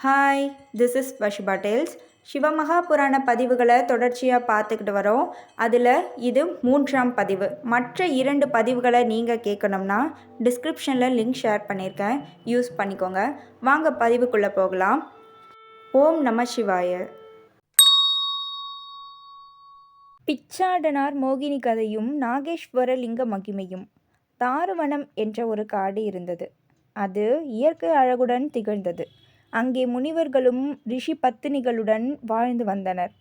Hi, this is வஷிபா tales. Shiva Maha Purana பதிவுகளை தொடர்ச்சியாக பார்த்துக்கிட்டு வரோம். அதில் இது 3ஆம் பதிவு. மற்ற 2 பதிவுகளை நீங்கள் கேட்கணும்னா டிஸ்கிரிப்ஷனில் லிங்க் ஷேர் பண்ணியிருக்கேன், யூஸ் பண்ணிக்கோங்க. வாங்க பதிவுக்குள்ளே போகலாம். ஓம் நம சிவாய. பிச்சாடனார் மோகினி கதையும் நாகேஸ்வர லிங்க மகிமையும். தாருவனம் என்ற ஒரு காடு இருந்தது. அது இயற்கை அழகுடன் திகழ்ந்தது. அங்கே முனிவர்களும் ரிஷி பத்தினிகளுடன் வாழ்ந்து வந்தனர்.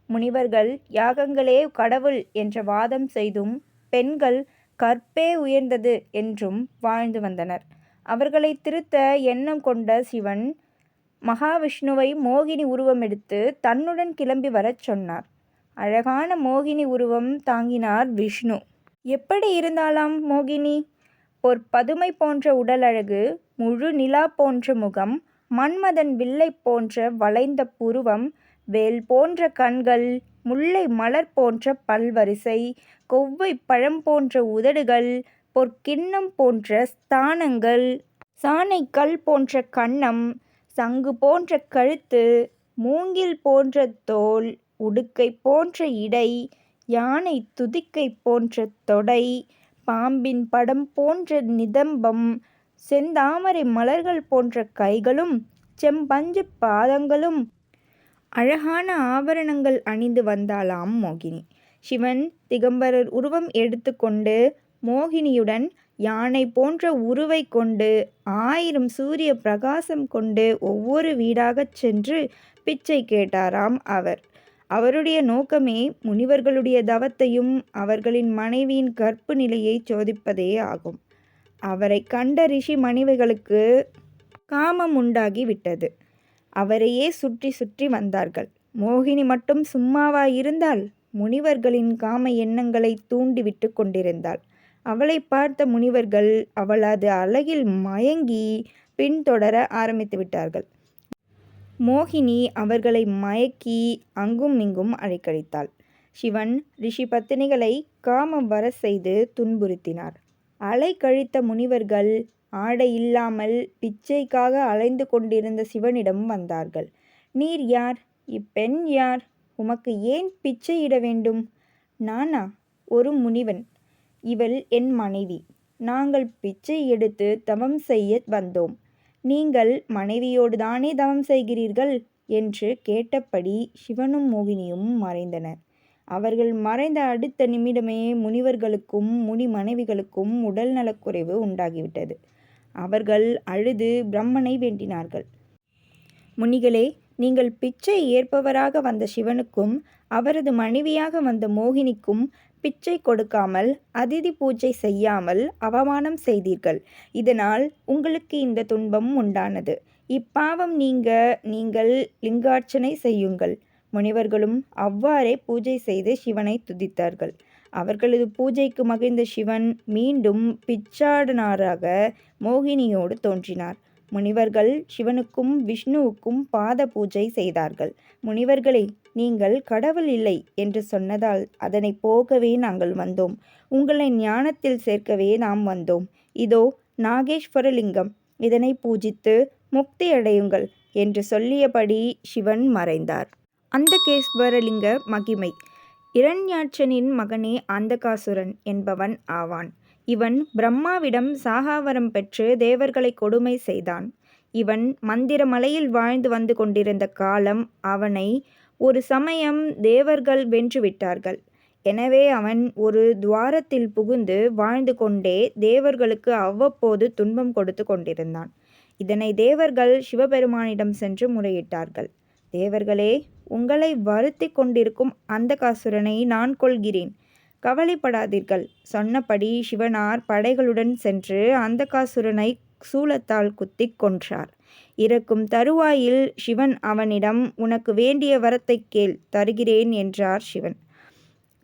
முனிவர்கள் யாகங்களே கடவுள் என்ற வாதம் செய்தும் பெண்கள் கற்பே உயர்ந்தது என்றும் வாழ்ந்து வந்தனர். அவர்களை திருத்த எண்ணம் கொண்ட சிவன் மகாவிஷ்ணுவை மோகினி உருவமெடுத்து தன்னுடன் கிளம்பி வரச் சொன்னார். அழகான மோகினி உருவம் தாங்கினார் விஷ்ணு. எப்படி இருந்தாலாம் மோகினி? பொற்பதுமை போன்ற உடல் அழகு, முழு நிலா போன்ற முகம், மன்மதன் வில்லை போன்ற வளைந்த புருவம், வேல் போன்ற கண்கள், முல்லை மலர் போன்ற பல்வரிசை, கொவ்வை பழம் போன்ற உதடுகள், பொற்கிண்ணம் போன்ற ஸ்தானங்கள், சாணைக்கல் போன்ற கன்னம், சங்கு போன்ற கழுத்து, மூங்கில் போன்ற தோல், உடுக்கை போன்ற இடை, யானை துதிக்கை போன்ற தொடை, பாம்பின் படம் போன்ற நிதம்பம், செந்தாமரை மலர்கள் போன்ற கைகளும், செம்பஞ்சு பாதங்களும், அழகான ஆபரணங்கள் அணிந்து வந்தாளாம் மோகினி. சிவன் திகம்பரர் உருவம் எடுத்துக்கொண்டு மோகினியுடன் யானை போன்ற உருவை கொண்டு 1000 சூரிய பிரகாசம் கொண்டு ஒவ்வொரு வீடாகச் சென்று பிச்சை கேட்டாராம் அவர். அவருடைய நோக்கமே முனிவர்களுடைய தவத்தையும் அவர்களின் மனைவியின் கற்பு நிலையை சோதிப்பதே ஆகும். அவரை கண்ட ரிஷி மனைவிகளுக்கு காமம் உண்டாகி விட்டது. அவரையே சுற்றி சுற்றி வந்தார்கள். மோகினி மட்டும் சும்மாவா இருந்தால்? முனிவர்களின் காம எண்ணங்களை தூண்டிவிட்டு கொண்டிருந்தாள். அவளை பார்த்த முனிவர்கள் அவளது அழகில் மயங்கி பின்தொடர ஆரம்பித்து விட்டார்கள். மோகினி அவர்களை மயக்கி அங்கும் இங்கும் அழைக்கழித்தாள். சிவன் ரிஷி பத்தினிகளை காமம் வர செய்து துன்புறுத்தினார். அலை கழித்த முனிவர்கள் ஆடை இல்லாமல் பிச்சைக்காக அலைந்து கொண்டிருந்த சிவனிடம் வந்தார்கள். நீர் யார்? இப்பெண் யார்? உமக்கு ஏன் பிச்சையிட வேண்டும்? நானா? ஒரு முனிவன். இவள் என் மனைவி. நாங்கள் பிச்சை எடுத்து தவம் செய்ய வந்தோம். நீங்கள் மனைவியோடு தானே தவம் செய்கிறீர்கள் என்று கேட்டபடி சிவனும் மோகினியும் மறைந்தனர். அவர்கள் மறைந்த அடுத்த நிமிடமே முனிவர்களுக்கும் முனி மனைவிகளுக்கும் உடல் நலக்குறைவு உண்டாகிவிட்டது. அவர்கள் அழுது பிரம்மனை வேண்டினார்கள். முனிகளே, நீங்கள் பிச்சை ஏற்பவராக வந்த சிவனுக்கும் அவரது மனைவியாக வந்த மோகினிக்கும் பிச்சை கொடுக்காமல் அதிதி பூஜை செய்யாமல் அவமானம் செய்தீர்கள். இதனால் உங்களுக்கு இந்த துன்பம் உண்டானது. இப்பாவம் நீங்கள் லிங்கார்ச்சனை செய்யுங்கள். முனிவர்களும் அவ்வாறே பூஜை செய்து சிவனை துதித்தார்கள். அவர்களது பூஜைக்கு மகிழ்ந்த சிவன் மீண்டும் பிச்சாடனாராக மோகினியோடு தோன்றினார். முனிவர்கள் சிவனுக்கும் விஷ்ணுவுக்கும் பாத பூஜை செய்தார்கள். முனிவர்களே, நீங்கள் கடவுள் இல்லை என்று சொன்னதால் அதனை போகவே நாங்கள் வந்தோம். உங்களை ஞானத்தில் சேர்க்கவே நாம் வந்தோம். இதோ நாகேஸ்வர லிங்கம், இதனை பூஜித்து முக்தி அடையுங்கள் என்று சொல்லியபடி சிவன் மறைந்தார். அந்தகேஸ்வரலிங்க மகிமை. இரண்யாட்சனின் மகனே அந்தகாசுரன் என்பவன் ஆவான். இவன் பிரம்மாவிடம் சாகாவரம் பெற்று தேவர்களை கொடுமை செய்தான். இவன் மந்திரமலையில் வாழ்ந்து வந்து கொண்டிருந்த காலம் அவனை ஒரு சமயம் தேவர்கள் வென்றுவிட்டார்கள். எனவே அவன் ஒரு துவாரத்தில் புகுந்து வாழ்ந்து கொண்டே தேவர்களுக்கு அவ்வப்போது துன்பம் கொடுத்து கொண்டிருந்தான். இதனை தேவர்கள் சிவபெருமானிடம் சென்று முறையிட்டார்கள். தேவர்களே, உங்களை வருத்தி கொண்டிருக்கும் அந்தகாசுரனை நான் கொல்கிறேன், கவலைப்படாதீர்கள். சொன்னபடி சிவனார் படைகளுடன் சென்று அந்தகாசுரனை சூலத்தால் குத்தி கொன்றார். இறக்கும் தருவாயில் சிவன் அவனிடம், உனக்கு வேண்டிய வரத்தை கேள், தருகிறேன் என்றார் சிவன்.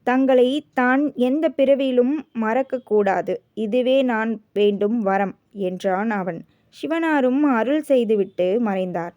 தங்களை தான் எந்த பிறவியிலும் மறக்கக்கூடாது, இதுவே நான் வேண்டும் வரம் என்றான் அவன். சிவனாரும் அருள் செய்துவிட்டு மறைந்தார்.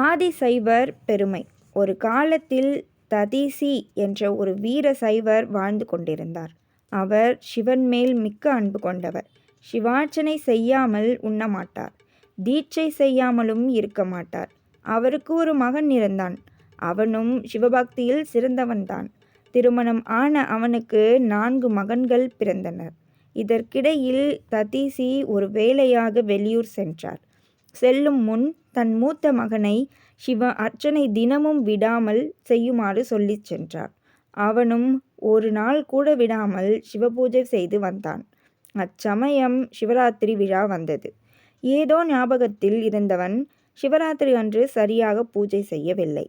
ஆதிசைவர் பெருமை. ஒரு காலத்தில் ததீசி என்ற ஒரு வீர சைவர் வாழ்ந்து கொண்டிருந்தார். அவர் சிவன் மேல் மிக்க அன்பு கொண்டவர். சிவார்ச்சனை செய்யாமல் உண்ணமாட்டார். தீட்சை செய்யாமலும் இருக்க மாட்டார். அவருக்கு ஒரு மகன் இருந்தான். அவனும் சிவபக்தியில் சிறந்தவன்தான். திருமணம் ஆன அவனுக்கு 4 மகன்கள் பிறந்தனர். இதற்கிடையில் ததீசி ஒரு வேலையாக வெளியூர் சென்றார். செல்லும் முன் தன் மூத்த மகனை சிவ அர்ச்சனை தினமும் விடாமல் செய்யுமாறு சொல்லிச் சென்றார். அவனும் ஒரு நாள் கூட விடாமல் சிவபூஜை செய்து வந்தான். அச்சமயம் சிவராத்திரி விழா வந்தது. ஏதோ ஞாபகத்தில் இருந்தவன் சிவராத்திரி அன்று சரியாக பூஜை செய்யவில்லை.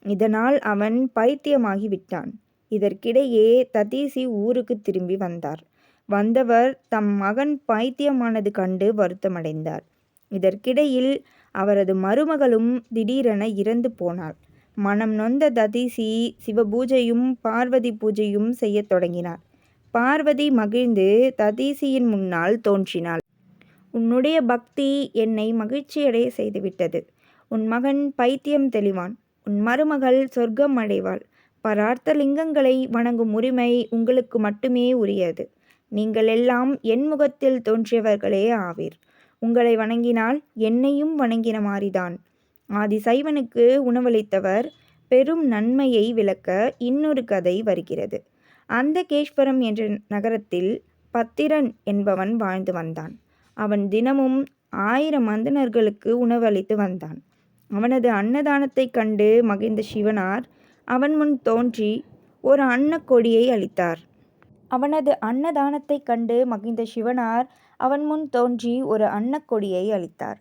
இதனால் அவன் பைத்தியமாகிவிட்டான். இதற்கிடையே ததீசி ஊருக்கு திரும்பி வந்தார். வந்தவர் தம் மகன் பைத்தியமானது கண்டு வருத்தமடைந்தார். இதற்கிடையில் அவரது மருமகளும் திடீரென இறந்து போனாள். மனம் நொந்த ததீசி சிவபூஜையும் பார்வதி பூஜையும் செய்யத் தொடங்கினார். பார்வதி மகிழ்ந்து ததீசியின் முன்னால் தோன்றினாள். உன்னுடைய பக்தி என்னை மகிழ்ச்சியடைய செய்துவிட்டது. உன் மகன் பைத்தியம் தெளிவான். உன் மருமகள் சொர்க்கம் அடைவாள். பரார்த்த லிங்கங்களை வணங்கும் உரிமை உங்களுக்கு மட்டுமே உரியது. நீங்கள் எல்லாம் என் முகத்தில் தோன்றியவர்களே ஆவீர். உங்களை வணங்கினால் என்னையும் வணங்கின மாறிதான். ஆதிசைவனுக்கு உணவளித்தவர் பெரும் நன்மையை விளக்க இன்னொரு கதை வருகிறது. அந்தகேஸ்வரம் என்ற நகரத்தில் பத்திரன் என்பவன் வாழ்ந்து வந்தான். அவன் தினமும் 1000 அந்தணர்களுக்கு உணவளித்து வந்தான். அவனது அன்னதானத்தைக் கண்டு மகிழ்ந்த சிவனார் அவன் முன் தோன்றி ஒரு அன்னக்கொடியை அளித்தார். அவனது அன்னதானத்தைக் கண்டு மகிழ்ந்த சிவனார் அவன் முன் தோன்றி ஒரு அன்னக்கொடியை அளித்தார்.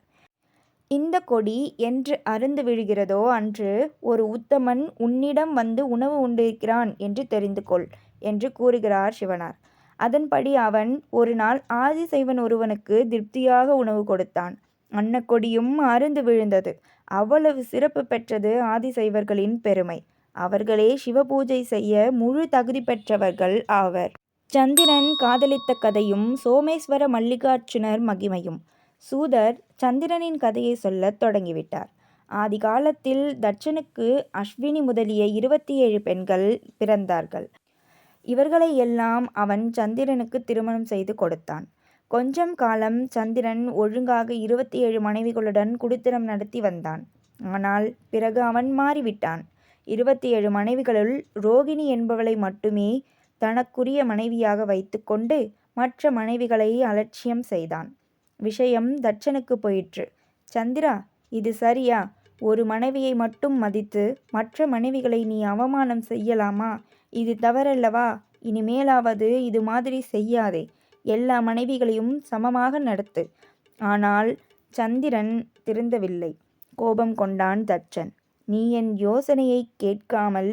இந்த கொடி என்று அருந்து விழுகிறதோ அன்று ஒரு உத்தமன் உன்னிடம் வந்து உணவு உண்டிருக்கிறான் என்று தெரிந்து கொள் என்று கூறுகிறார் சிவனார். அதன்படி அவன் ஒரு நாள் ஆதிசைவன் ஒருவனுக்கு திருப்தியாக உணவு கொடுத்தான். அன்னக்கொடியும் அருந்து விழுந்தது. அவ்வளவு சிறப்பு பெற்றது ஆதிசைவர்களின் பெருமை. அவர்களே சிவபூஜை செய்ய முழு தகுதி பெற்றவர்கள் ஆவர். சந்திரன் காதலித்த கதையும் சோமேஸ்வர மல்லிகார்ஜுனர் மகிமையும். சூதர் சந்திரனின் கதையை சொல்லத் தொடங்கிவிட்டார். ஆதி காலத்தில் தட்சனுக்கு அஸ்வினி முதலிய 27 பெண்கள் பிறந்தார்கள். இவர்களை எல்லாம் அவன் சந்திரனுக்கு திருமணம் செய்து கொடுத்தான். கொஞ்சம் காலம் சந்திரன் ஒழுங்காக 27 மனைவிகளுடன் குடித்தனம் நடத்தி வந்தான். ஆனால் பிறகு அவன் மாறிவிட்டான். 27 மனைவிகளுள் ரோகிணி என்பவளை மட்டுமே தனக்குரிய மனைவியாக வைத்து கொண்டு மற்ற மனைவிகளை அலட்சியம் செய்தான். விஷயம் தட்சனுக்கு போயிற்று. சந்திரா, இது சரியா? ஒரு மனைவியை மட்டும் மதித்து மற்ற மனைவிகளை நீ அவமானம் செய்யலாமா? இது தவறல்லவா? இனிமேலாவது இது மாதிரி செய்யாதே. எல்லா மனைவிகளையும் சமமாக நடத்து. ஆனால் சந்திரன் திருந்தவில்லை. கோபம் கொண்டான் தட்சன். நீ என் யோசனையை கேட்காமல்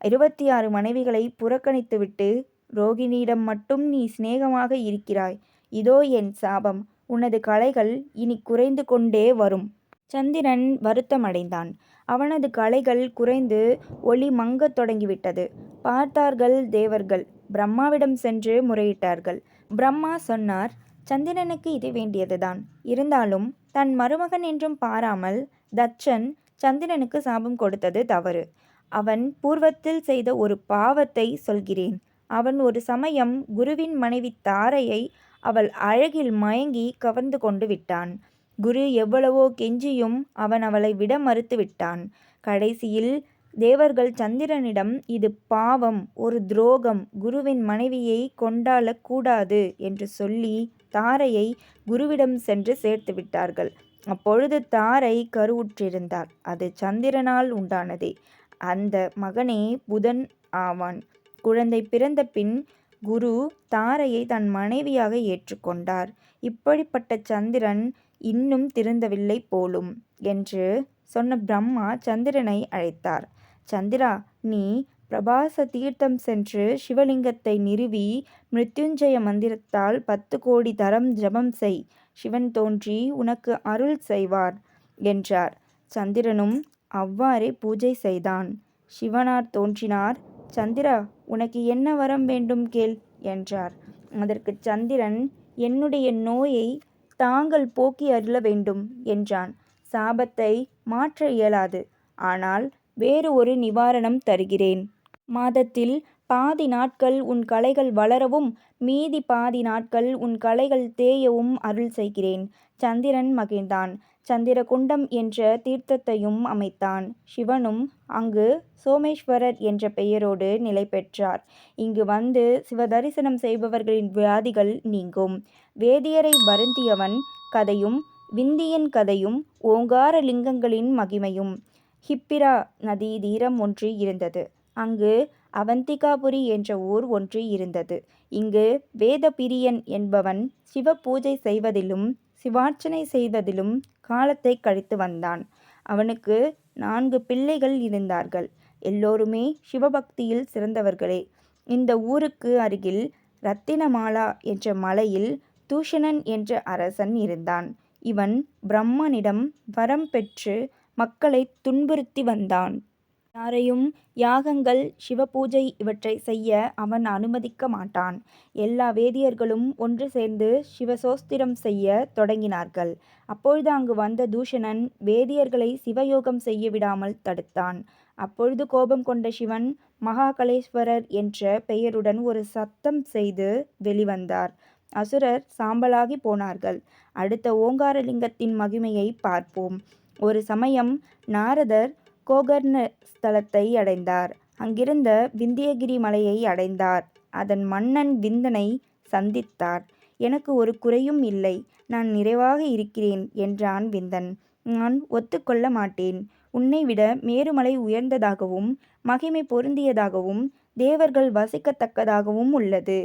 26 மனைவிகளை புறக்கணித்துவிட்டு ரோகிணியிடம் மட்டும் நீ சிநேகமாக இருக்கிறாய். இதோ என் சாபம். உனது கலைகள் இனி குறைந்து கொண்டே வரும். சந்திரன் வருத்தமடைந்தான். அவனது கலைகள் குறைந்து ஒளி மங்கத் தொடங்கிவிட்டது. பார்த்தார்கள் தேவர்கள். பிரம்மாவிடம் சென்று முறையிட்டார்கள். பிரம்மா சொன்னார், சந்திரனுக்கு இது வேண்டியதுதான். இருந்தாலும் தன் மருமகன் என்றும் பாராமல் தட்சன் சந்திரனுக்கு சாபம் கொடுத்தது தவறு. அவன் பூர்வத்தில் செய்த ஒரு பாவத்தை சொல்கிறேன். அவன் ஒரு சமயம் குருவின் மனைவி தாரையை அவள் அழகில் மயங்கி கவர்ந்து கொண்டு விட்டான். குரு எவ்வளவோ கெஞ்சியும் அவன் அவளை விட மறுத்து விட்டான். கடைசியில் தேவர்கள் சந்திரனிடம் இது பாவம், ஒரு துரோகம், குருவின் மனைவியை கொண்டாடக்கூடாது என்று சொல்லி தாரையை குருவிடம் சென்று சேர்த்து விட்டார்கள். அப்பொழுது தாரை கருவுற்றிருந்தாள். அது சந்திரனால் உண்டானதே. அந்த மகனே புதன் ஆவான். குழந்தை பிறந்த பின் குரு தாரையை தன் மனைவியாக ஏற்றுக்கொண்டார். இப்படிப்பட்ட சந்திரன் இன்னும் திருந்தவில்லை போலும் என்று சொன்ன பிரம்மா சந்திரனை அழைத்தார். சந்திரா, நீ பிரபாச தீர்த்தம் சென்று சிவலிங்கத்தை நிறுவி மிருத்யுஞ்சய மந்திரத்தால் 10 கோடி தரம் ஜபம் செய். சிவன் தோன்றி உனக்கு அருள் செய்வார் என்றார். சந்திரனும் அவ்வாறே பூஜை செய்தான். சிவனார் தோன்றினார். சந்திரா, உனக்கு என்ன வரம் வேண்டும் கேள் என்றார். அதற்கு சந்திரன், என்னுடைய நோயை தாங்கள் போக்கி அருள வேண்டும் என்றான். சாபத்தை மாற்ற இயலாது. ஆனால் வேறு ஒரு நிவாரணம் தருகிறேன். மாதத்தில் பாதி நாட்கள் உன் கலைகள் வளரவும் மீதி பாதி நாட்கள் உன் கலைகள் தேயவும் அருள் செய்கிறேன். சந்திரன் மகிழ்ந்தான். சந்திரகுண்டம் என்ற தீர்த்தத்தையும் அமைத்தான். சிவனும் அங்கு சோமேஸ்வரர் என்ற பெயரோடு நிலை பெற்றார். இங்கு வந்து சிவதரிசனம் செய்பவர்களின் வியாதிகள் நீங்கும். வேதியரை வருந்தியவன் கதையும் விந்தியின் கதையும் ஓங்கார லிங்கங்களின் மகிமையும். ஹிப்பிரா நதி தீரம் ஒன்று இருந்தது. அங்கு அவந்திகாபுரி என்ற ஊர் ஒன்று இருந்தது. இங்கு வேதபிரியன் என்பவன் சிவ பூஜை செய்வதிலும் சிவார்ச்சனை செய்வதிலும் காலத்தை கழித்து வந்தான். அவனுக்கு 4 பிள்ளைகள் இருந்தார்கள். எல்லோருமே சிவபக்தியில் சிறந்தவர்களே. இந்த ஊருக்கு அருகில் ரத்தினமாலா என்ற மலையில் தூஷணன் என்ற அரசன் இருந்தான். இவன் பிரம்மனிடம் வரம் பெற்று மக்களை துன்புறுத்தி வந்தான். யாரையும் யாகங்கள் சிவபூஜை இவற்றை செய்ய அவன் அனுமதிக்க மாட்டான். எல்லா வேதியர்களும் ஒன்று சேர்ந்து சிவசோஸ்திரம் செய்ய தொடங்கினார்கள். அப்பொழுது அங்கு வந்த தூஷணன் வேதியர்களை சிவயோகம் செய்ய விடாமல் தடுத்தான். அப்பொழுது கோபம் கொண்ட சிவன் மகாகலேஸ்வரர் என்ற பெயருடன் ஒரு சத்தம் செய்து வெளிவந்தார். அசுரர் சாம்பலாகி போனார்கள். அடுத்த ஓங்காரலிங்கத்தின் மகிமையை பார்ப்போம். ஒரு சமயம் நாரதர் கோகர்ண ஸ்தலத்தை அடைந்தார். அங்கிருந்த விந்தியகிரி மலையை அடைந்தார். அதன் மன்னன் விந்தனை சந்தித்தார். எனக்கு ஒரு குறையும் இல்லை, நான் நிறைவாக இருக்கிறேன் என்றான் விந்தன். நான் ஒத்துக்கொள்ள மாட்டேன். உன்னை விட மேருமலை உயர்ந்ததாகவும் மகிமை பொருந்தியதாகவும் தேவர்கள் வசிக்கத்தக்கதாகவும் உள்ளது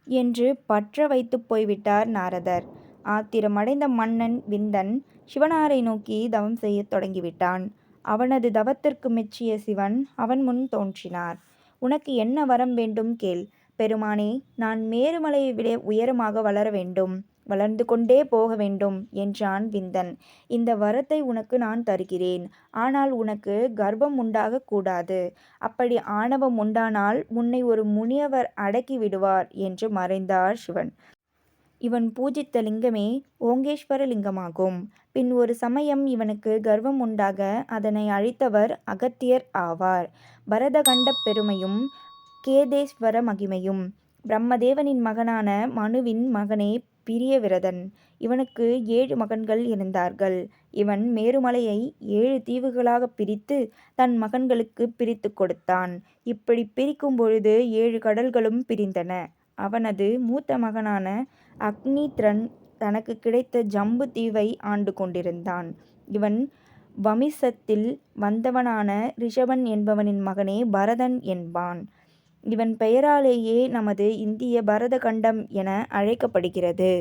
என்று பற்ற வைத்து போய்விட்டார் நாரதர். ஆத்திரமடைந்த மன்னன் விந்தன் சிவனாரை நோக்கி தவம் செய்ய தொடங்கிவிட்டான். அவனது தவத்திற்கு மெச்சிய சிவன் அவன் முன் தோன்றினார். உனக்கு என்ன வரம் வேண்டும் கேள். பெருமானே, நான் மேருமலையை விட உயரமாக வளர வேண்டும், வளர்ந்து கொண்டே போக வேண்டும் என்றான் விந்தன். இந்த வரத்தை உனக்கு நான் தருகிறேன். ஆனால் உனக்கு கர்வம் உண்டாக கூடாது. அப்படி ஆணவம் உண்டானால் உன்னை ஒரு முனியவர் அடக்கி விடுவார் என்று மறைந்தார் சிவன். இவன் பூஜித்த லிங்கமே ஓங்கேஸ்வர லிங்கமாகும். பின் ஒரு சமயம் இவனுக்கு கர்வம் உண்டாக அதனை அழித்தவர் அகத்தியர் ஆவார். பரதகண்ட பெருமையும் கேதேஸ்வர மகிமையும். பிரம்மதேவனின் மகனான மனுவின் மகனே பிரியவிரதன். இவனுக்கு 7 மகன்கள் இருந்தார்கள். இவன் மேருமலையை 7 தீவுகளாக பிரித்து தன் மகன்களுக்கு பிரித்து கொடுத்தான். இப்படி பிரிக்கும் பொழுது 7 கடல்களும் பிரிந்தன. அவனது மூத்த மகனான அக்னித்ரன் தனக்கு கிடைத்த ஜம்பு தீவை ஆண்டு கொண்டிருந்தான். இவன் வமிசத்தில் வந்தவனான ரிஷபன் என்பவனின் மகனே பரதன் என்பான். இவன் பெயராலேயே நமது இந்திய பரதகண்டம் என அழைக்கப்படுகிறது.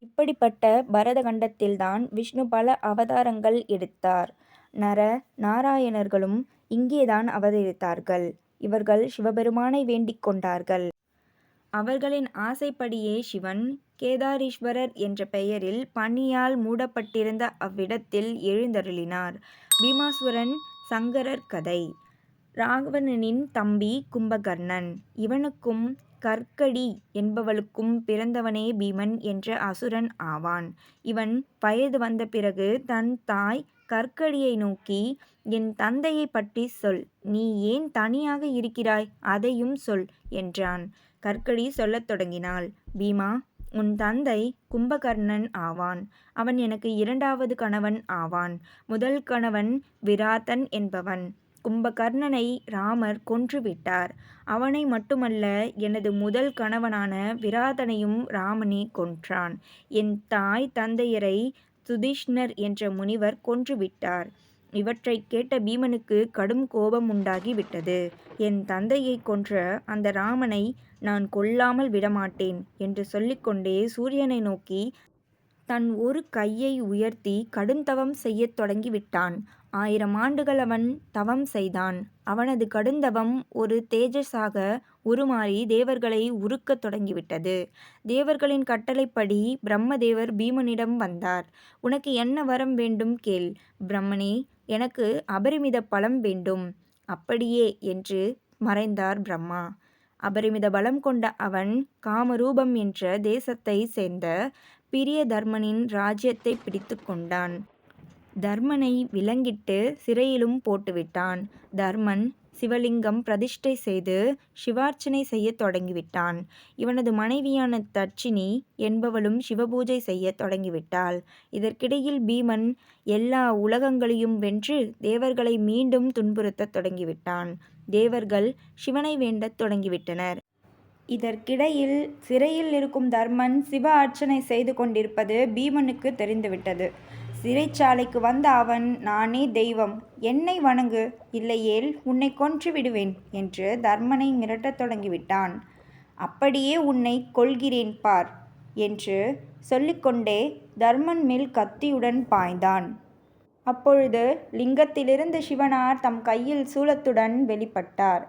இப்படிப்பட்ட பரதகண்டத்தில்தான் விஷ்ணு பல அவதாரங்கள் எடுத்தார். நர நாராயணர்களும் இங்கேதான் அவதரித்தார்கள். இவர்கள் சிவபெருமானை வேண்டிக் கொண்டார்கள். அவர்களின் ஆசைப்படியே சிவன் கேதாரீஸ்வரர் என்ற பெயரில் பனியால் மூடப்பட்டிருந்த அவ்விடத்தில் எழுந்தருளினார். பீமாசுரன் சங்கரர் கதை. ராவணனின் தம்பி கும்பகர்ணன். இவனுக்கும் கற்கடி என்பவளுக்கும் பிறந்தவனே பீமன் என்ற அசுரன் ஆவான். இவன் வயது வந்த பிறகு தன் தாய் கற்கடியை நோக்கி, என் தந்தையை பற்றி சொல், நீ ஏன் தனியாக இருக்கிறாய், அதையும் சொல் என்றான். கற்கடி சொல்லத் தொடங்கினாள். பீமா, உன் தந்தை கும்பகர்ணன் ஆவான். அவன் எனக்கு 2வது கணவன் ஆவான். முதல் கணவன் விராதன் என்பவன். கும்பகர்ணனை ராமர் கொன்றுவிட்டார். அவனை மட்டுமல்ல, எனது முதல் கணவனான விராதனையும் ராமனே கொன்றான். என் தாய் தந்தையரை சுதிஷ்ணர் என்ற முனிவர் கொன்றுவிட்டார். இவற்றை கேட்ட பீமனுக்கு கடும் கோபம் உண்டாகிவிட்டது. என் தந்தையை கொன்ற அந்த ராமனை நான் கொல்லாமல் விடமாட்டேன் என்று சொல்லிக்கொண்டே சூரியனை நோக்கி தன் ஒரு கையை உயர்த்தி கடுந்தவம் செய்யத் தொடங்கிவிட்டான். 1000 ஆண்டுகள் அவன் தவம் செய்தான். அவனது கடுந்தவம் ஒரு தேஜஸாக உருமாறி தேவர்களை உருக்கத் தொடங்கிவிட்டது. தேவர்களின் கட்டளைப்படி பிரம்மதேவர் பீமனிடம் வந்தார். உனக்கு என்ன வரம் வேண்டும் கேள். பிரம்மனே, எனக்கு அபரிமித பலம் வேண்டும். அப்படியே என்று மறைந்தார் பிரம்மா. அபரிமித பலம் கொண்ட அவன் காமரூபம் என்ற தேசத்தை சேர்ந்த பிரிய தர்மனின் ராஜ்யத்தை பிடித்து கொண்டான். தர்மனை விலங்கிட்டு சிறையிலும் போட்டுவிட்டான். தர்மன் சிவலிங்கம் பிரதிஷ்டை செய்து சிவார்ச்சனை செய்ய தொடங்கிவிட்டான். இவனது மனைவியான தட்சிணி என்பவளும் சிவபூஜை செய்ய தொடங்கிவிட்டாள். இதற்கிடையில் பீமன் எல்லா உலகங்களையும் வென்று தேவர்களை மீண்டும் துன்புறுத்தத் தொடங்கிவிட்டான். தேவர்கள் சிவனை வேண்டத் தொடங்கிவிட்டனர். இதற்கிடையில் சிறையில் இருக்கும் தர்மன் சிவ அர்ச்சனை செய்து கொண்டிருப்பது பீமனுக்கு தெரிந்துவிட்டது. சிறைச்சாலைக்கு வந்த அவன், நானே தெய்வம், என்னை வணங்கு, இல்லையேல் உன்னை கொன்று விடுவேன் என்று தர்மனை மிரட்டத் தொடங்கிவிட்டான். அப்படியே உன்னை கொல்கிறேன் பார் என்று சொல்லிக்கொண்டே தர்மன் மேல் கத்தியுடன் பாய்ந்தான். அப்பொழுது லிங்கத்திலிருந்து சிவனார் தம் கையில் சூலத்துடன் வெளிப்பட்டார்.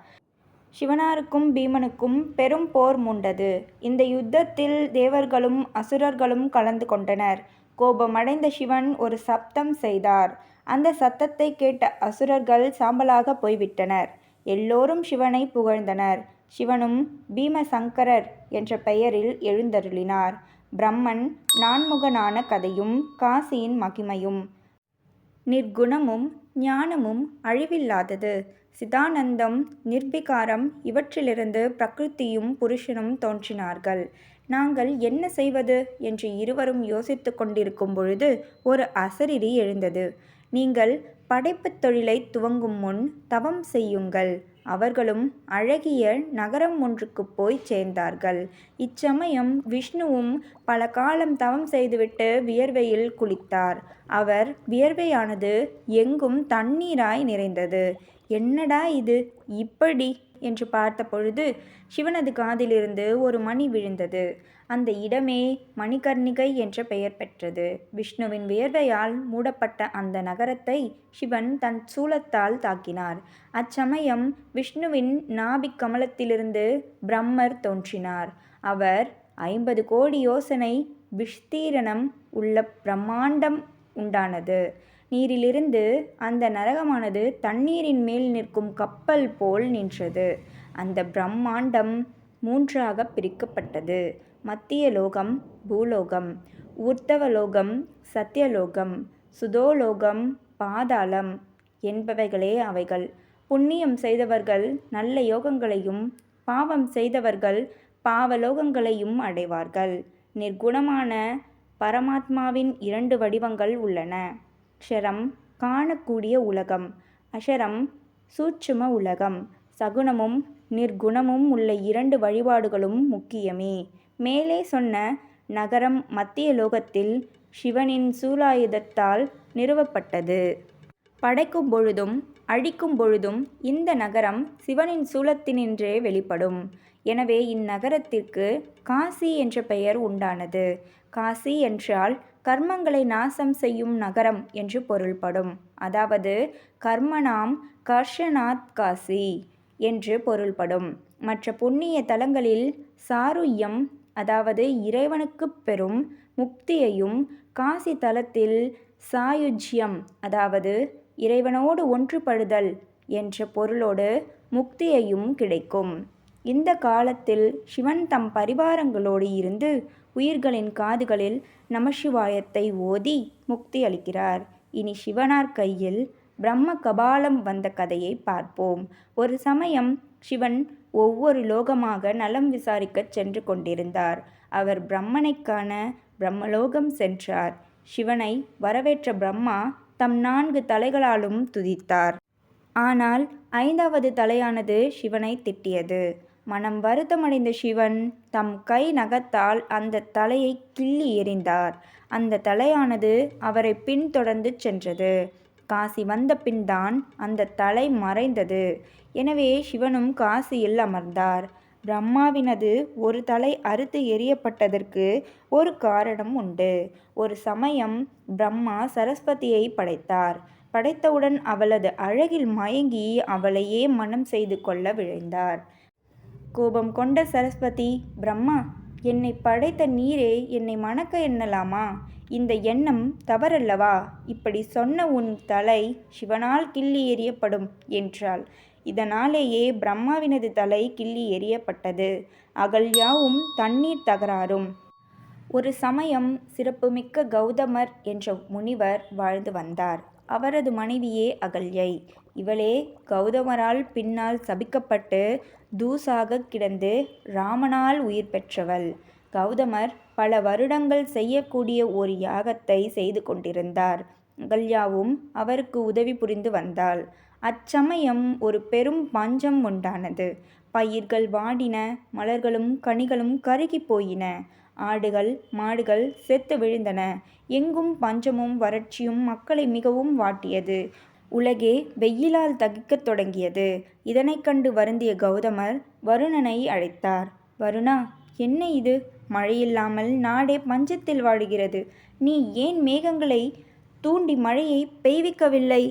சிவனாருக்கும் பீமனுக்கும் பெரும் போர் மூண்டது. இந்த யுத்தத்தில் தேவர்களும் அசுரர்களும் கலந்து கொண்டனர். கோபமடைந்த சிவன் ஒரு சப்தம் செய்தார். அந்த சத்தத்தை கேட்ட அசுரர்கள் சாம்பலாக போய்விட்டனர். எல்லோரும் சிவனை புகழ்ந்தனர். சிவனும் பீமசங்கரர் என்ற பெயரில் எழுந்தருளினார். பிரம்மன் நான்முகனான கதையும் காசியின் மகிமையும். நிர்குணமும் ஞானமும் அழிவில்லாதது. சிதானந்தம், நிர்விகாரம் இவற்றிலிருந்து பிரகிருதியும் புருஷனும் தோன்றினார்கள். நாங்கள் என்ன செய்வது என்று இருவரும் யோசித்து கொண்டிருக்கும் பொழுது ஒரு அசரீரி எழுந்தது. நீங்கள் படைப்புத் தொழிலை துவங்கும் முன் தவம் செய்யுங்கள். அவர்களும் அழகிய நகரம் ஒன்றுக்கு போய் சேர்ந்தார்கள். இச்சமயம் விஷ்ணுவும் பல காலம் தவம் செய்துவிட்டு வியர்வையில் குளித்தார். அவர் வியர்வையானது எங்கும் தண்ணீராய் நிறைந்தது. என்னடா இது இப்படி என்று பார்த்த பொழுது சிவனது காதிலிருந்து ஒரு மணி விழுந்தது. அந்த இடமே மணிகர்ணிகை என்ற பெயர் பெற்றது. விஷ்ணுவின் வியர்வையால் மூடப்பட்ட அந்த நகரத்தை சிவன் தன் சூலத்தால் தாக்கினார். அச்சமயம் விஷ்ணுவின் நாபிக் கமலத்திலிருந்து பிரம்மர் தோன்றினார். அவர் 50 கோடி யோசனை விஸ்தீரணம் உள்ள பிரம்மாண்டம் உண்டானது. நீரிலிருந்து அந்த நரகமானது தண்ணீரின் மேல் நிற்கும் கப்பல் போல் நின்றது. அந்த பிரம்மாண்டம் 3ஆக பிரிக்கப்பட்டது. மத்திய லோகம், பூலோகம், ஊர்த்தவலோகம், சத்தியலோகம், சுதோலோகம், பாதாளம் என்பவைகளே அவைகள். புண்ணியம் செய்தவர்கள் நல்ல யோகங்களையும் பாவம் செய்தவர்கள் பாவலோகங்களையும் அடைவார்கள். நிர்குணமான பரமாத்மாவின் 2 வடிவங்கள் உள்ளன. க்ஷரம் காணக்கூடிய உலகம், அக்ஷரம் சூட்சும உலகம். சகுணமும் நிர்குணமும் உள்ள 2 வழிபாடுகளும் முக்கியமே. மேலே சொன்ன நகரம் மத்திய லோகத்தில் சிவனின் சூலாயுதத்தால் நிறுவப்பட்டது. படைக்கும் பொழுதும் அழிக்கும் பொழுதும் இந்த நகரம் சிவனின் சூலத்தினின்றே வெளிப்படும். எனவே இந்நகரத்திற்கு காசி என்ற பெயர் உண்டானது. காசி என்றால் கர்மங்களை நாசம் செய்யும் நகரம் என்று பொருள்படும். அதாவது கர்மணாம் கர்ஷனாத் காசி என்று பொருள்படும். மற்ற புண்ணிய தலங்களில் சாருய்யம், அதாவது இறைவனுக்கு பெறும் முக்தியையும், காசி தலத்தில் சாயுஜ்யம், அதாவது இறைவனோடு ஒன்றுபடுதல் என்ற பொருளோடு முக்தியையும் கிடைக்கும். இந்த காலத்தில் சிவன் தம் பரிவாரங்களோடு இருந்து உயிர்களின் காதுகளில் நமசிவாயத்தை ஓதி முக்தி அளிக்கிறார். இனி சிவனார் கையில் பிரம்ம கபாலம் வந்த கதையை பார்ப்போம். ஒரு சமயம் சிவன் ஒவ்வொரு லோகமாக நலம் விசாரிக்கச் சென்று கொண்டிருந்தார். அவர் பிரம்மனை காண பிரம்மலோகம் சென்றார். சிவனை வரவேற்ற பிரம்மா தம் 4 தலைகளாலும் துதித்தார். ஆனால் 5வது தலையானது சிவனை திட்டியது. மனம் வருத்தமடைந்த சிவன் தம் கை நகத்தால் அந்த தலையை கிள்ளி எறிந்தார். அந்த தலையானது அவரை பின்தொடர்ந்து சென்றது. காசி வந்த பின்தான் அந்த தலை மறைந்தது. எனவே சிவனும் காசியில் அமர்ந்தார். பிரம்மாவினது ஒரு தலை அறுத்து எறியப்பட்டதற்கு ஒரு காரணம் உண்டு. ஒரு சமயம் பிரம்மா சரஸ்வதியை படைத்தார். படைத்தவுடன் அவளது அழகில் மயங்கி அவளையே மனம் செய்து கொள்ள விழைந்தார். கோபம் கொண்ட சரஸ்வதி, பிரம்மா, என்னை படைத்த நீரே என்னை மணக்க எண்ணலாமா? இந்த எண்ணம் தவறல்லவா? இப்படி சொன்ன உன் தலை சிவனால் கிள்ளி எறியப்படும் என்றாள். இதனாலேயே பிரம்மாவினது தலை கிள்ளி எறியப்பட்டது. அகல்யாவும் தண்ணீர் தகராறும். ஒரு சமயம் சிறப்புமிக்க கௌதமர் என்ற முனிவர் வாழ்ந்து வந்தார். அவரது மனைவியே அகல்யை. இவளே கௌதமரால் பின்னால் சபிக்கப்பட்டு தூசாக கிடந்து ராமனால் உயிர் பெற்றவள். கௌதமர் பல வருடங்கள் செய்யக்கூடிய ஒரு யாகத்தை செய்து கொண்டிருந்தார். அகல்யாவும் அவருக்கு உதவி புரிந்து வந்தாள். அச்சமயம் ஒரு பெரும் பஞ்சம் உண்டானது. பயிர்கள் வாடின, மலர்களும் கனிகளும் கருகி போயின, ஆடுகள் மாடுகள் செத்து விழுந்தன. எங்கும் பஞ்சமும் வறட்சியும் மக்களை மிகவும் வாட்டியது. உலகே வெயிலால் தகிக்கத் தொடங்கியது. இதனைக் கண்டு வருந்திய கௌதமர் வருணனை அழைத்தார். வருணா, என்ன இது? மழையில்லாமல் நாடே பஞ்சத்தில் வாடுகிறது. நீ ஏன் மேகங்களை தூண்டி மழையை பெய்விக்கவில்லை?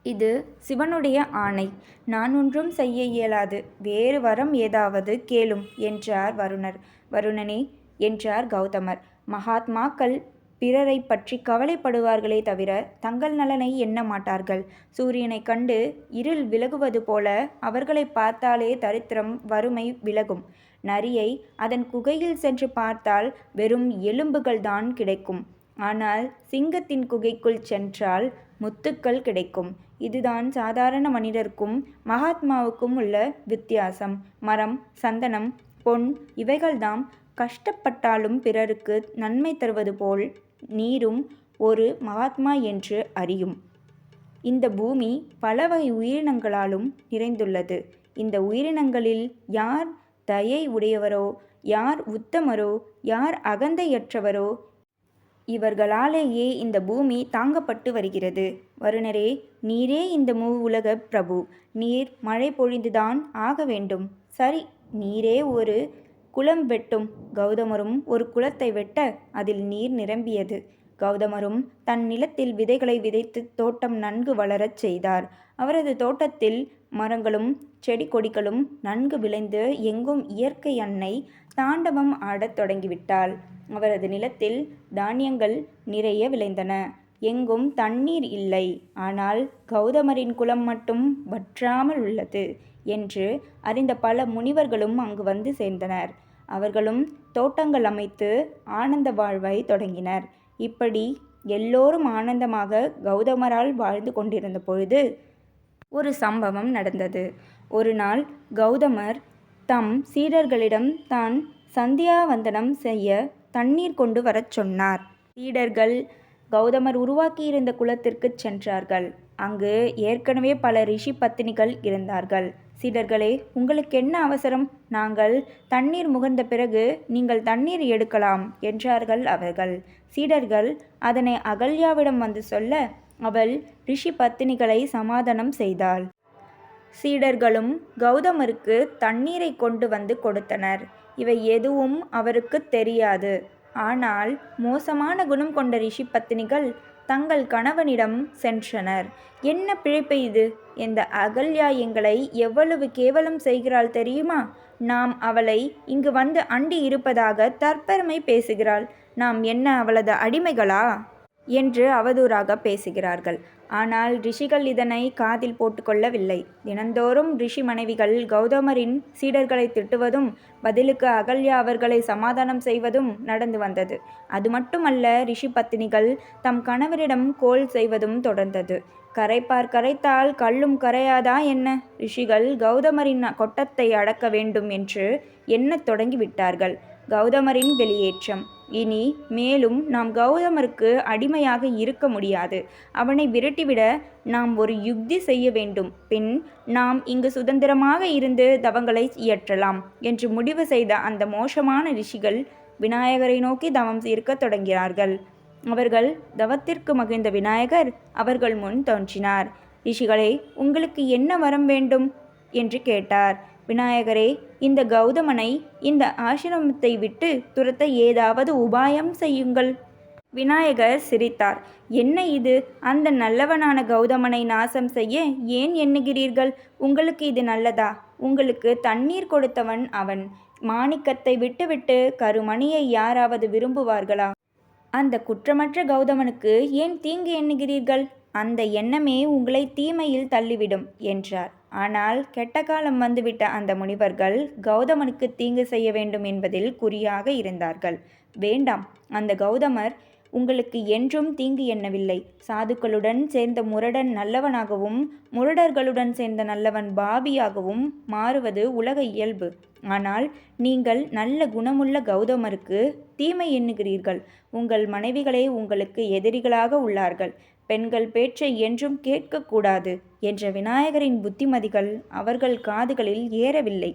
இது சிவனுடைய ஆணை. நான் ஒன்றும் செய்ய இயலாது. வேறு வரம் ஏதாவது கேளும் என்றார் வருணர். வருணனே என்றார் கௌதமர், மகாத்மாக்கள் பிறரை பற்றி கவலைப்படுவார்களே தவிர தங்கள் நலனை எண்ண மாட்டார்கள். சூரியனை கண்டு இருள் விலகுவது போல அவர்களை பார்த்தாலே தரித்திரம் வறுமை விலகும். நரியை அதன் குகையில் சென்று பார்த்தால் வெறும் எலும்புகள்தான் கிடைக்கும். ஆனால் சிங்கத்தின் குகைக்குள் சென்றால் முத்துக்கள் கிடைக்கும். இதுதான் சாதாரண மனிதருக்கும் மகாத்மாவுக்கும் உள்ள வித்தியாசம். மரம், சந்தனம், பொன் இவைகள்தாம் கஷ்டப்பட்டாலும் பிறருக்கு நன்மை தருவது போல் நீரும் ஒரு மகாத்மா என்று அறியும். இந்த பூமி பல வகை உயிரினங்களாலும் நிறைந்துள்ளது. இந்த உயிரினங்களில் யார் தயை உடையவரோ, யார் உத்தமரோ, யார் அகந்தையற்றவரோ இவர்களாலேயே இந்த பூமி தாங்கப்பட்டு வருகிறது. வருணரே, நீரே இந்த உலக பிரபு. நீர் மழை பொழிந்துதான் ஆக வேண்டும். சரி, நீரே ஒரு குளம் வெட்டும். கௌதமரும் ஒரு குளத்தை வெட்ட அதில் நீர் நிரம்பியது. கௌதமரும் தன் நிலத்தில் விதைகளை விதைத்து தோட்டம் நன்கு வளரச் செய்தார். அவரது தோட்டத்தில் மரங்களும் செடி கொடிகளும் நன்கு விளைந்து எங்கும் இயற்கை அன்னை தாண்டவம் ஆடத் தொடங்கிவிட்டாள். அவரது நிலத்தில் தானியங்கள் நிறைய விளைந்தன. எங்கும் தண்ணீர் இல்லை. ஆனால் கௌதமரின் குலம் மட்டும் வற்றாமல் உள்ளது என்று அறிந்த பல முனிவர்களும் அங்கு வந்து சேர்ந்தனர். அவர்களும் தோட்டங்கள் அமைத்து ஆனந்த வாழ்வை தொடங்கினர். இப்படி எல்லோரும் ஆனந்தமாக கௌதமரால் வாழ்ந்து கொண்டிருந்த பொழுது ஒரு சம்பவம் நடந்தது. ஒரு நாள் கௌதமர் தம் சீடர்களிடம் தான் சந்தியாவந்தனம் செய்ய தண்ணீர் கொண்டு வரச் சொன்னார். சீடர்கள் கௌதமர் உருவாக்கியிருந்த குளத்திற்கு சென்றார்கள். அங்கு ஏற்கனவே பல ரிஷி பத்தினிகள் இருந்தார்கள். சீடர்களே, உங்களுக்கு என்ன அவசரம்? நாங்கள் தண்ணீர் முகர்ந்த பிறகு நீங்கள் தண்ணீர் எடுக்கலாம் என்றார்கள் அவர்கள். சீடர்கள் அதனை அகல்யாவிடம் வந்து சொல்ல அவள் ரிஷி பத்தினிகளை சமாதானம் செய்தாள். சீடர்களும் கௌதமருக்கு தண்ணீரை கொண்டு வந்து கொடுத்தனர். இவை எதுவும் அவருக்கு தெரியாது. ஆனால் மோசமான குணம் கொண்ட ரிஷி பத்தினிகள் தங்கள் கணவனிடம் சென்றனர். என்ன பிழைப்பு இது? இந்த அகல்யா எங்களை எவ்வளவு கேவலம் செய்கிறாள் தெரியுமா? நாம் அவளை இங்கு வந்து அண்டி இருப்பதாக தற்பெருமை பேசுகிறாள். நாம் என்ன அவளது அடிமைகளா என்று அவதூறாக பேசுகிறார்கள். ஆனால் ரிஷிகள் இதனை காதில் போட்டுக்கொள்ளவில்லை. தினந்தோறும் ரிஷி மனைவிகள் கௌதமரின் சீடர்களை திட்டுவதும் பதிலுக்கு அகல்யா அவர்களை சமாதானம் செய்வதும் நடந்து வந்தது. அது மட்டுமல்ல, ரிஷி பத்தினிகள் தம் கணவரிடம் கோல் செய்வதும் தொடர்ந்தது. கரைப்பார் கரைத்தால் கல்லும் கரையாதா என்ன? ரிஷிகள் கௌதமரின் கொட்டத்தை அடக்க வேண்டும் என்று எண்ணத் தொடங்கிவிட்டார்கள். கௌதமரின் வெளியேற்றம். இனி மேலும் நாம் கௌதமருக்கு அடிமையாக இருக்க முடியாது. அவனை விரட்டிவிட நாம் ஒரு யுக்தி செய்ய வேண்டும். பின் நாம் இங்கு சுதந்திரமாக இருந்து தவங்களை இயற்றலாம் என்று முடிவு செய்த அந்த மோசமான ரிஷிகள் விநாயகரை நோக்கி தவம் இருக்க தொடங்கினார்கள். அவர்கள் தவத்திற்கு மகிழ்ந்த விநாயகர் அவர்கள் முன் தோன்றினார். ரிஷிகளே, உங்களுக்கு என்ன வரம் வேண்டும் என்று கேட்டார். விநாயகரே, இந்த கௌதமனை இந்த ஆசிரமத்தை விட்டு துரத்த ஏதாவது உபாயம் செய்யுங்கள். விநாயகர் சிரித்தார். என்ன இது? அந்த நல்லவனான கௌதமனை நாசம் செய்ய ஏன் எண்ணுகிறீர்கள்? உங்களுக்கு இது நல்லதா? உங்களுக்கு தண்ணீர் கொடுத்தவன் அவன். மாணிக்கத்தை விட்டுவிட்டு கருமணியை யாராவது விரும்புவார்களா? அந்த குற்றமற்ற கௌதமனுக்கு ஏன் தீங்கு எண்ணுகிறீர்கள்? அந்த எண்ணமே உங்களை தீமையில் தள்ளிவிடும் என்றார். ஆனால் கெட்ட காலம் வந்துவிட்ட அந்த முனிவர்கள் கௌதமனுக்கு தீங்கு செய்ய வேண்டும் என்பதில் குறியாக இருந்தார்கள். வேண்டாம், அந்த கௌதமர் உங்களுக்கு என்றும் தீங்கு எண்ணவில்லை. சாதுக்களுடன் சேர்ந்த முரடன் நல்லவனாகவும் முரடர்களுடன் சேர்ந்த நல்லவன் பாபியாகவும் மாறுவது உலக இயல்பு. ஆனால் நீங்கள் நல்ல குணமுள்ள கௌதமருக்கு தீமை எண்ணுகிறீர்கள். உங்கள் மனைவிகளே உங்களுக்கு எதிரிகளாக உள்ளார்கள். பெண்கள் பேச்சை என்றும் கேட்கக்கூடாது என்ற விநாயகரின் புத்திமதிகள் அவர்கள் காதுகளில் ஏறவில்லை.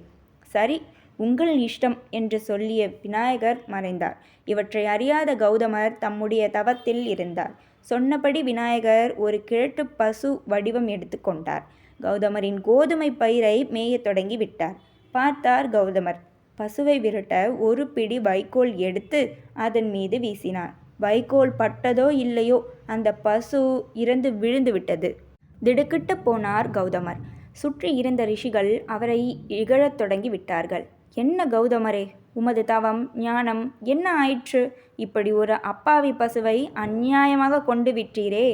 சரி, உங்கள் இஷ்டம் என்று சொல்லிய விநாயகர் மறைந்தார். இவற்றை அறியாத கௌதமர் தம்முடைய தவத்தில் இருந்தார். சொன்னபடி விநாயகர் ஒரு கிழட்டு பசு வடிவம் எடுத்துக்கொண்டார். கௌதமரின் கோதுமை பயிரை மேயத் தொடங்கி விட்டார். பார்த்தார் கௌதமர். பசுவை விரட்ட ஒரு பிடி வைக்கோல் எடுத்து அதன் மீது வீசினார். வைக்கோல் பட்டதோ இல்லையோ, அந்த பசு இறந்து விழுந்து விட்டது. திடுக்கிட்டு போனார் கௌதமர். சுற்றி இருந்த ரிஷிகள் அவரை இகழத் தொடங்கி விட்டார்கள். என்ன கௌதமரே, உமது தவம் ஞானம் என்ன ஆயிற்று? இப்படி ஒரு அப்பாவி பசுவை அநியாயமாக கொண்டு விட்டீரே.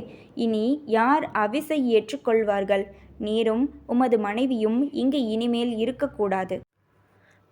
இனி யார் அவிசை ஏற்றுக்கொள்வார்கள்? நீரும் உமது மனைவியும் இங்கு இனிமேல் இருக்கக்கூடாது.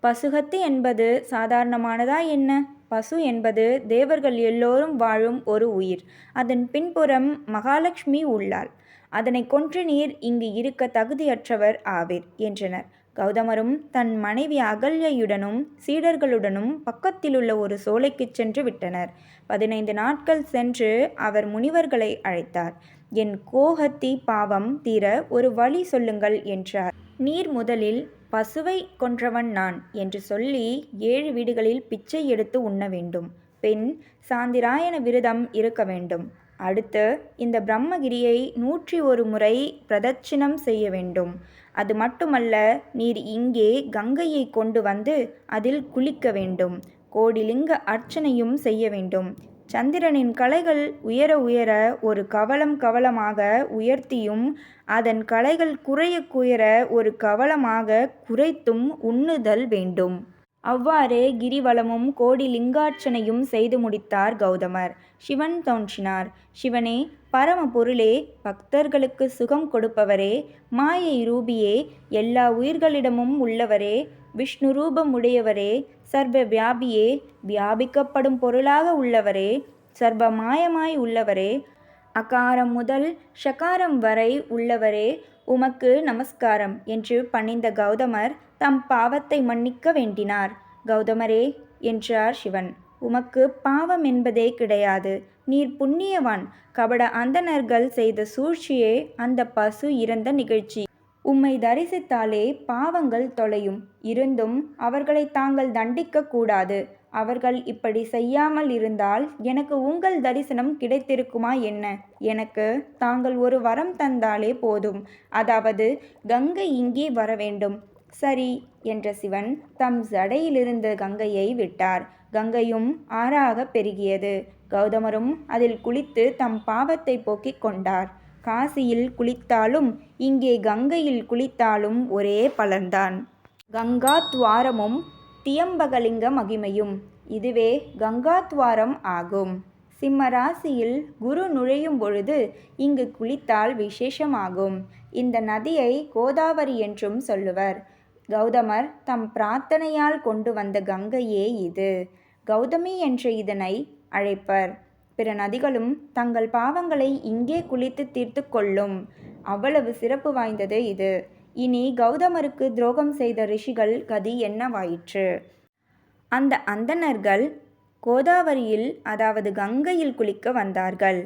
பசுகத்து என்பது சாதாரணமானதா என்ன? பசு என்பது தேவர்கள் எல்லோரும் வாழும் ஒரு உயிர். அதன் பின்புறம் மகாலட்சுமி உள்ளாள். அதனை கொன்று நீர் இங்கு இருக்க தகுதியற்றவர் ஆவீர் என்றனர். கௌதமரும் தன் மனைவி அகல்யையுடனும் சீடர்களுடனும் பக்கத்திலுள்ள ஒரு சோலைக்குச் சென்று விட்டனர். 15 நாட்கள் சென்று அவர் முனிவர்களை அழைத்தார். என் கோஹத்தி பாவம் தீர ஒரு வழி சொல்லுங்கள் என்றார். நீர் முதலில் பசுவை கொன்றவன் நான் என்று சொல்லி 7 வீடுகளில் பிச்சை எடுத்து உண்ண வேண்டும். பின் சாந்திராயண விரதம் இருக்க வேண்டும். அடுத்து இந்த பிரம்மகிரியை 101 முறை பிரதட்சிணம் செய்ய வேண்டும். அது மட்டுமல்ல, நீர் இங்கே கங்கையை கொண்டு வந்து அதில் குளிக்க வேண்டும். கோடிலிங்க அர்ச்சனையும் செய்ய வேண்டும். சந்திரனின் கலைகள் உயர உயர ஒரு கவளம் கவளமாக உயர்த்தியும் அதன் கலைகள் குறைய குறைய ஒரு கவளமாக குறைத்தும் உண்ணுதல் வேண்டும். அவ்வாறே கிரிவலமும் கோடி லிங்கார்ச்சனையும் செய்து முடித்தார் கௌதமர். சிவன் தோன்றினார். சிவனே, பரம பொருளே, பக்தர்களுக்கு சுகம் கொடுப்பவரே, மாயை ரூபியே, எல்லா உயிர்களிடமும் உள்ளவரே, விஷ்ணு ரூபம் உடையவரே, சர்வ வியாபியே, வியாபிக்கப்படும் பொருளாக உள்ளவரே, சர்வ மாயமாய் உள்ளவரே, அகாரம் முதல் ஷகாரம் வரை உள்ளவரே, உமக்கு நமஸ்காரம் என்று பணிந்த கௌதமர் தம் பாவத்தை மன்னிக்க வேண்டினார். கௌதமரே என்றார் சிவன், உமக்கு பாவம் என்பதே கிடையாது. நீர் புண்ணியவான். கபட அந்தணர்கள் செய்த சூழ்ச்சியே அந்த பசு இறந்த நிகழ்ச்சி. உம்மை தரிசித்தாலே பாவங்கள் தொலையும். இருந்தும் அவர்களை தாங்கள் தண்டிக்க கூடாது. அவர்கள் இப்படி செய்யாமல் இருந்தால் எனக்கு உங்கள் தரிசனம் கிடைத்திருக்குமா என்ன? எனக்கு தாங்கள் ஒரு வரம் தந்தாலே போதும். அதாவது கங்கை இங்கே வர வேண்டும். சரி என்ற சிவன் தம் ஜடையிலிருந்த கங்கையை விட்டார். கங்கையும் ஆறாக பெருகியது. கௌதமரும் அதில் குளித்து தம் பாவத்தை போக்கிக் கொண்டார். காசியில் குளித்தாலும் இங்கே கங்கையில் குளித்தாலும் ஒரே பலன்தான். கங்காத்வாரமும் தியம்பகலிங்க மகிமையும். இதுவே கங்காத்வாரம் ஆகும். சிம்ம ராசியில் குரு நுழையும் பொழுது இங்கு குளித்தால் விசேஷமாகும். இந்த நதியை கோதாவரி என்றும் சொல்லுவர். கௌதமர் தம் பிரார்த்தனையால் கொண்டு வந்த கங்கையே இது. கௌதமி என்ற இதனை அழைப்பர். பிற நதிகளும் தங்கள் பாவங்களை இங்கே குளித்து தீர்த்து கொள்ளும். அவ்வளவு சிறப்பு வாய்ந்தது இது. இனி கௌதமருக்கு துரோகம் செய்த ரிஷிகள் கதி என்னவாயிற்று? அந்த அந்தணர்கள் கோதாவரியில், அதாவது கங்கையில் குளிக்க வந்தார்கள்.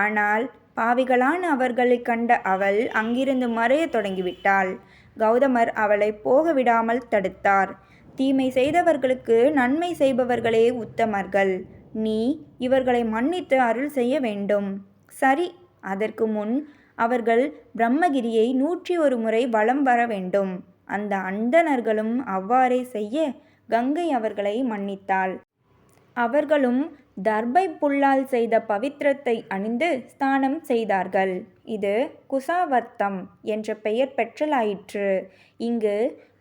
ஆனால் பாவிகளான அவர்களை கண்ட அவள் அங்கிருந்து மறைய தொடங்கிவிட்டாள். கௌதமர் அவளை போக விடாமல் தடுத்தார். தீமை செய்தவர்களுக்கு நன்மை செய்பவர்களே உத்தமர்கள். நீ இவர்களை மன்னித்து அருள் செய்ய வேண்டும். சரி, அதற்கு முன் அவர்கள் பிரம்மகிரியை 101 முறை வலம் வர வேண்டும். அந்த அந்தணர்களும் அவ்வாறே செய்ய கங்கை அவர்களை மன்னித்தாள். அவர்களும் தர்பை புல்லால் செய்த பவித்திரத்தை அணிந்து ஸ்நானம் செய்தார்கள். இது குசாவர்த்தம் என்ற பெயர் பெற்றலாயிற்று. இங்கு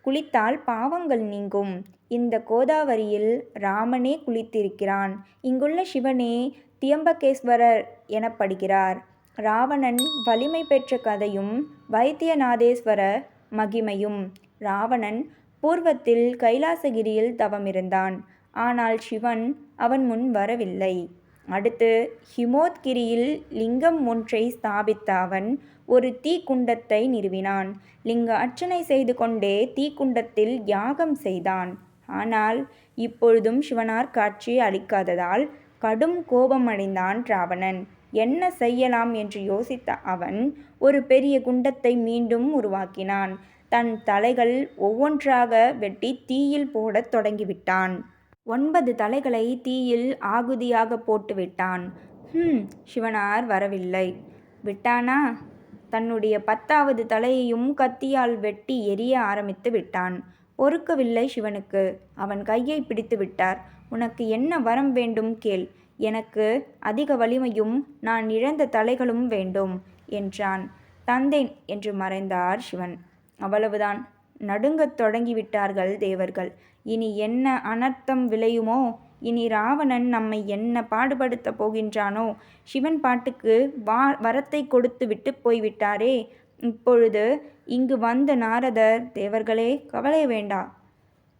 குளித்தால் பாவங்கள் நீங்கும். இந்த கோதாவரியில் ராமனே குளித்திருக்கிறான். இங்குள்ள சிவனே தியம்பகேஸ்வரர் எனப்படுகிறார். ராவணன் வலிமை பெற்ற கதையும் வைத்தியநாதேஸ்வர மகிமையும். ராவணன் பூர்வத்தில் கைலாசகிரியில் தவமிருந்தான். ஆனால் சிவன் அவன் முன் வரவில்லை. அடுத்து ஹிமோத்கிரியில் லிங்கம் ஒன்றை ஸ்தாபித்த அவன் ஒரு தீக்குண்டத்தை நிறுவினான். லிங்க அர்ச்சனை செய்து கொண்டே தீக்குண்டத்தில் யாகம் செய்தான். ஆனால் இப்பொழுதும் சிவனார் காட்சி அளிக்காததால் கடும் கோபமடைந்தான் ராவணன். என்ன செய்யலாம் என்று யோசித்த அவன் ஒரு பெரிய குண்டத்தை மீண்டும் உருவாக்கினான். தன் தலைகள் ஒவ்வொன்றாக வெட்டி தீயில் போடத் தொடங்கிவிட்டான். 9 தலைகளை தீயில் ஆகுதியாக போட்டு விட்டான். சிவனார் வரவில்லை. விட்டானா? தன்னுடைய 10வது தலையையும் கத்தியால் வெட்டி எரிய ஆரம்பித்து விட்டான். பொறுக்கவில்லை சிவனுக்கு. அவன் கையை பிடித்து விட்டார். உனக்கு என்ன வரம் வேண்டும் கேள். எனக்கு அதிக வலிமையும் நான் இழந்த தலைகளும் வேண்டும் என்றான். தந்தேன் என்று மறைந்தார் சிவன். அவ்வளவுதான். நடுங்கத் தொடங்கிவிட்டார்கள் தேவர்கள். இனி என்ன அனர்த்தம் விளையுமோ? இனி ராவணன் நம்மை என்ன பாடுபடுத்த போகின்றானோ? சிவன் பாட்டுக்கு வரத்தை கொடுத்து விட்டு போய்விட்டாரே. இப்பொழுது இங்கு வந்த நாரதர், தேவர்களே கவலை வேண்டா,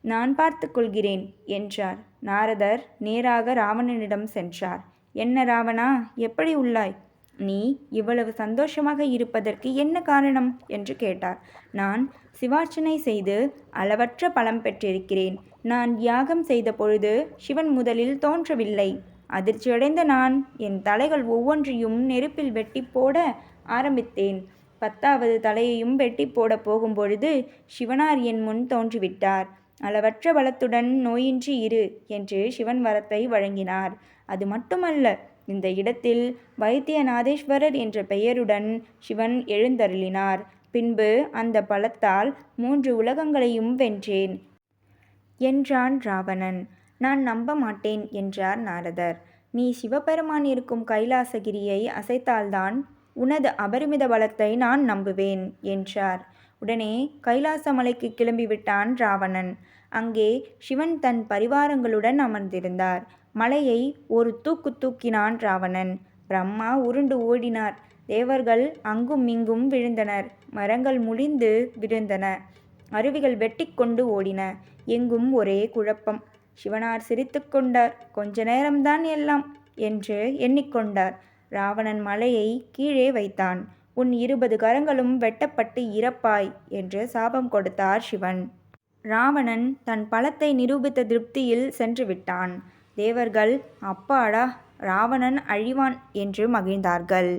நான் பார்த்து கொள்கிறேன் என்றார். நாரதர் நேராக ராவணனிடம் சென்றார். என்ன ராவணா, எப்படி உள்ளாய்? நீ இவ்வளவு சந்தோஷமாக இருப்பதற்கு என்ன காரணம் என்று கேட்டார். நான் சிவார்ச்சனை செய்து அளவற்ற பலம் பெற்றிருக்கிறேன். நான் யாகம் செய்த பொழுது சிவன் முதலில் தோன்றவில்லை. அதிர்ச்சியடைந்த நான் என் தலைகள் ஒவ்வொன்றையும் நெருப்பில் வெட்டி போட ஆரம்பித்தேன். 10வது தலையையும் வெட்டி போட போகும்பொழுது சிவனார் என் முன் தோன்றிவிட்டார். அளவற்ற பலத்துடன் நோயின்றி இரு என்று சிவன் வரத்தை வழங்கினார். அது மட்டுமல்ல, இந்த இடத்தில் வைத்தியநாதேஸ்வரர் என்ற பெயருடன் சிவன் எழுந்தருளினார். பின்பு அந்த பலத்தால் 3 உலகங்களையும் வென்றேன் என்றான் ராவணன். நான் நம்ப மாட்டேன் என்றார் நாரதர். நீ சிவபெருமான் இருக்கும் கைலாசகிரியை அசைத்தால்தான் உனது அபரிமித பலத்தை நான் நம்புவேன் என்றார். உடனே கைலாச மலைக்கு கிளம்பிவிட்டான் ராவணன். அங்கே சிவன் தன் பரிவாரங்களுடன் அமர்ந்திருந்தார். மலையை ஒரு தூக்கினான் ராவணன். பிரம்மா உருண்டு ஓடினார். தேவர்கள் அங்கும் இங்கும் விழுந்தனர். மரங்கள் முறிந்து விழுந்தன. அருவிகள் வெட்டி கொண்டு ஓடின. எங்கும் ஒரே குழப்பம். சிவனார் சிரித்து கொண்டார். கொஞ்ச நேரம்தான் எல்லாம் என்று எண்ணிக்கொண்டார். ராவணன் மலையை கீழே வைத்தான். உன் 20 கரங்களும் வெட்டப்பட்டு இறப்பாய் என்று சாபம் கொடுத்தார் சிவன். ராவணன் தன் பலத்தை நிரூபித்த திருப்தியில் சென்று விட்டான். தேவர்கள் அப்பாடா, ராவணன் அழிவான் என்று மகிழ்ந்தார்கள்.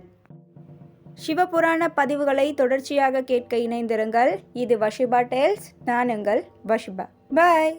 சிவபுராண பதிவுகளை தொடர்ச்சியாக கேட்க இணைந்திருங்கள். இது வஷிபா டேல்ஸ். நான் உங்கள் வஷிபா. பாய்.